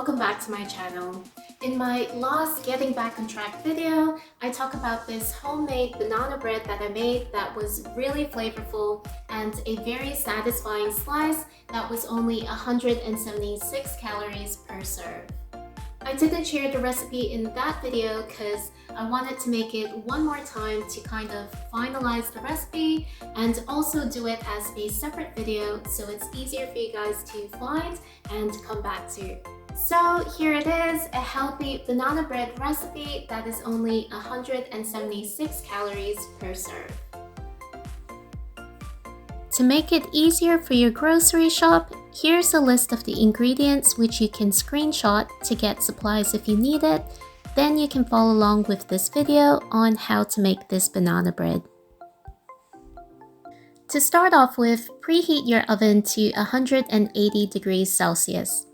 welcome back to my channel. In my last Getting Back on Track video, I talk about this homemade banana bread that I made that was really flavorful and a very satisfying slice that was only 176 calories per serve. I didn't share the recipe in that video because I wanted to make it one more time to kind of finalize the recipe and also do it as a separate video so it's easier for you guys to find and come back to. So here it is, a healthy banana bread recipe that is only 176 calories per serve. To make it easier for your grocery shop, here's a list of the ingredients which you can screenshot to get supplies if you need it. Then you can follow along with this video on how to make this banana bread. To start off with, preheat your oven to 180 degrees Celsius.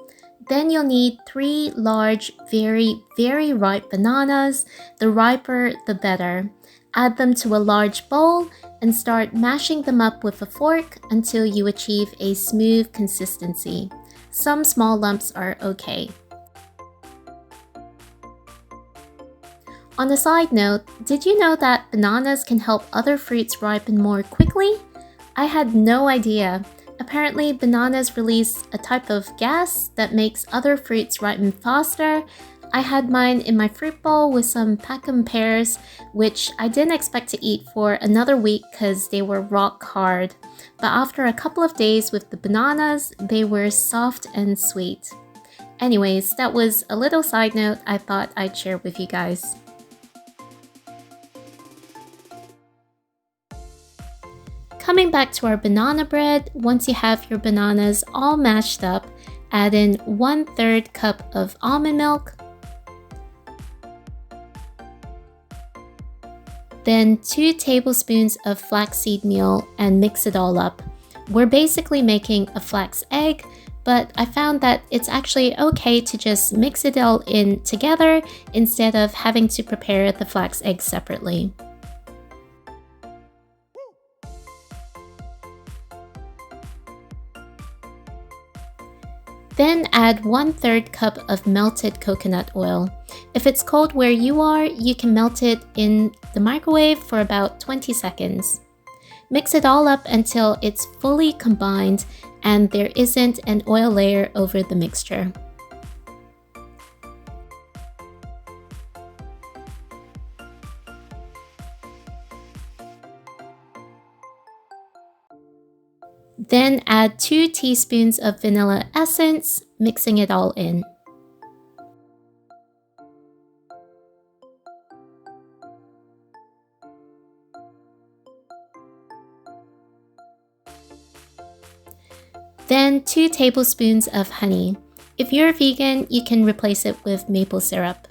Then you'll need 3 large, very ripe bananas. The riper, the better. Add them to a large bowl and start mashing them up with a fork until you achieve a smooth consistency. Some small lumps are okay. On a side note, did you know that bananas can help other fruits ripen more quickly? I had no idea. Apparently, bananas release a type of gas that makes other fruits ripen faster. I had mine in my fruit bowl with some Pacum pears, which I didn't expect to eat for another week because they were rock hard. But after a couple of days with the bananas, they were soft and sweet. Anyways, that was a little side note I thought I'd share with you guys. Coming back to our banana bread, once you have your bananas all mashed up, add in 1/3 cup of almond milk, then 2 tablespoons of flaxseed meal and mix it all up. We're basically making a flax egg, but I found that it's actually okay to just mix it all in together instead of having to prepare the flax egg separately. Then add 1/3 cup of melted coconut oil. If it's cold where you are, you can melt it in the microwave for about 20 seconds. Mix it all up until it's fully combined and there isn't an oil layer over the mixture. Then add 2 teaspoons of vanilla essence, mixing it all in. Then 2 tablespoons of honey. If you're a vegan, you can replace it with maple syrup.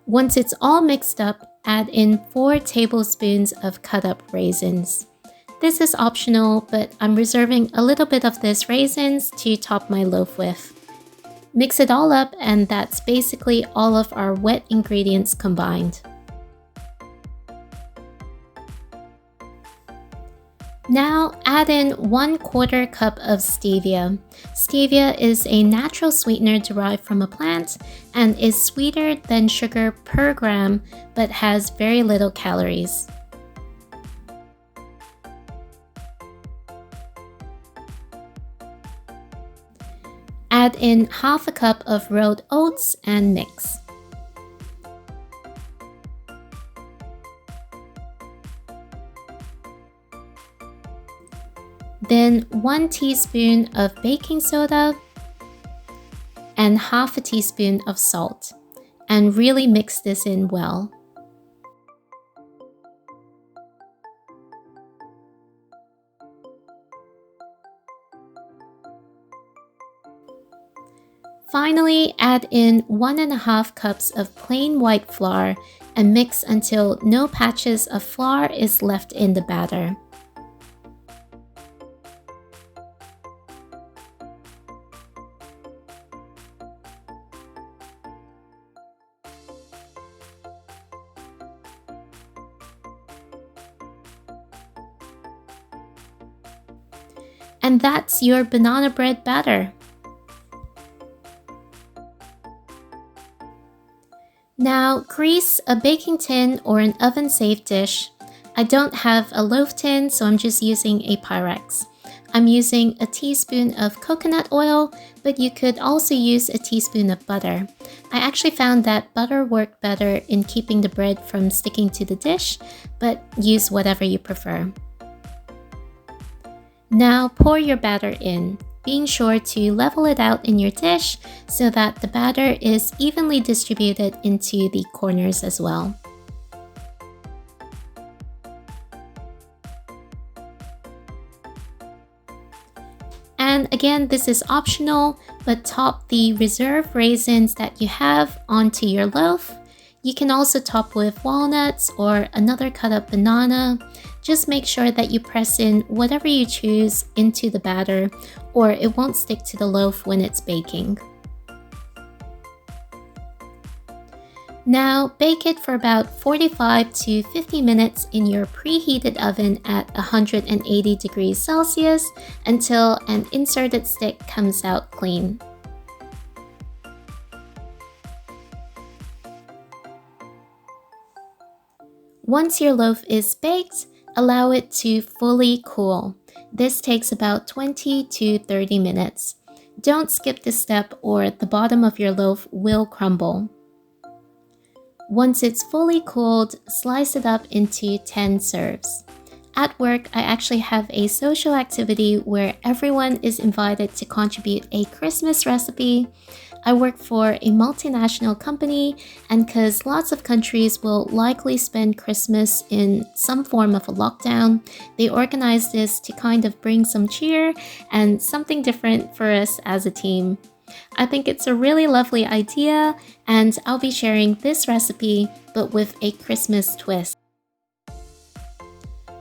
Once it's all mixed up, add in 4 tablespoons of cut up raisins. This is optional, but I'm reserving a little bit of this raisins to top my loaf with. Mix it all up and that's basically all of our wet ingredients combined. Now add in 1/4 cup of stevia. Stevia is a natural sweetener derived from a plant and is sweeter than sugar per gram but has very little calories. Add in 1/2 cup of rolled oats and mix. Then 1 teaspoon of baking soda and 1/2 teaspoon of salt, and really mix this in well. Finally, add in 1.5 cups of plain white flour and mix until no patches of flour is left in the batter. And that's your banana bread batter. Now, grease a baking tin or an oven-safe dish. I don't have a loaf tin, so I'm just using a Pyrex. I'm using a teaspoon of coconut oil, but you could also use a teaspoon of butter. I actually found that butter worked better in keeping the bread from sticking to the dish, but use whatever you prefer. Now pour your batter in, being sure to level it out in your dish so that the batter is evenly distributed into the corners as well. And again, this is optional, but top the reserve raisins that you have onto your loaf. You can also top with walnuts or another cut up banana. Just make sure that you press in whatever you choose into the batter, or it won't stick to the loaf when it's baking. Now bake it for about 45 to 50 minutes in your preheated oven at 180 degrees Celsius until an inserted stick comes out clean. Once your loaf is baked, allow it to fully cool. This takes about 20 to 30 minutes. Don't skip this step or the bottom of your loaf will crumble. Once it's fully cooled, slice it up into 10 serves. At work, I actually have a social activity where everyone is invited to contribute a Christmas recipe. I work for a multinational company, and because lots of countries will likely spend Christmas in some form of a lockdown, they organized this to kind of bring some cheer and something different for us as a team. I think it's a really lovely idea, and I'll be sharing this recipe, but with a Christmas twist.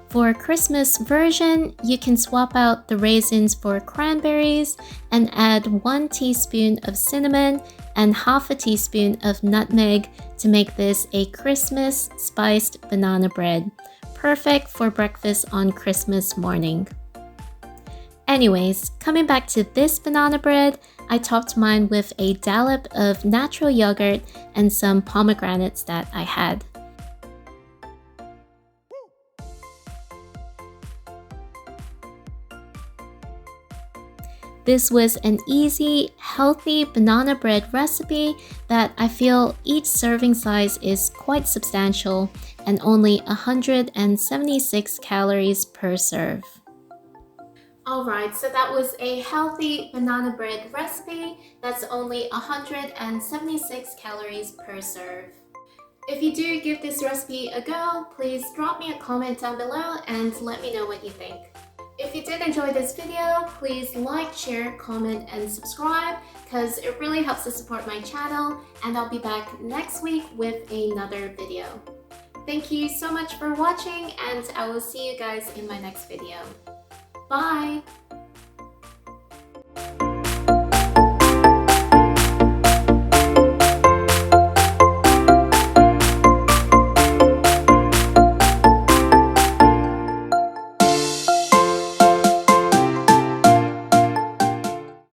For a Christmas version, you can swap out the raisins for cranberries and add 1 teaspoon of cinnamon and half a teaspoon of nutmeg to make this a Christmas spiced banana bread. Perfect for breakfast on Christmas morning. Anyways, coming back to this banana bread, I topped mine with a dollop of natural yogurt and some pomegranates that I had. This was an easy, healthy banana bread recipe that I feel each serving size is quite substantial and only 176 calories per serve. Alright, so that was a healthy banana bread recipe that's only 176 calories per serve. If you do give this recipe a go, please drop me a comment down below and let me know what you think. If you did enjoy this video, please like, share, comment, and subscribe because it really helps to support my channel, and I'll be back next week with another video. Thank you so much for watching, and I will see you guys in my next video. Bye!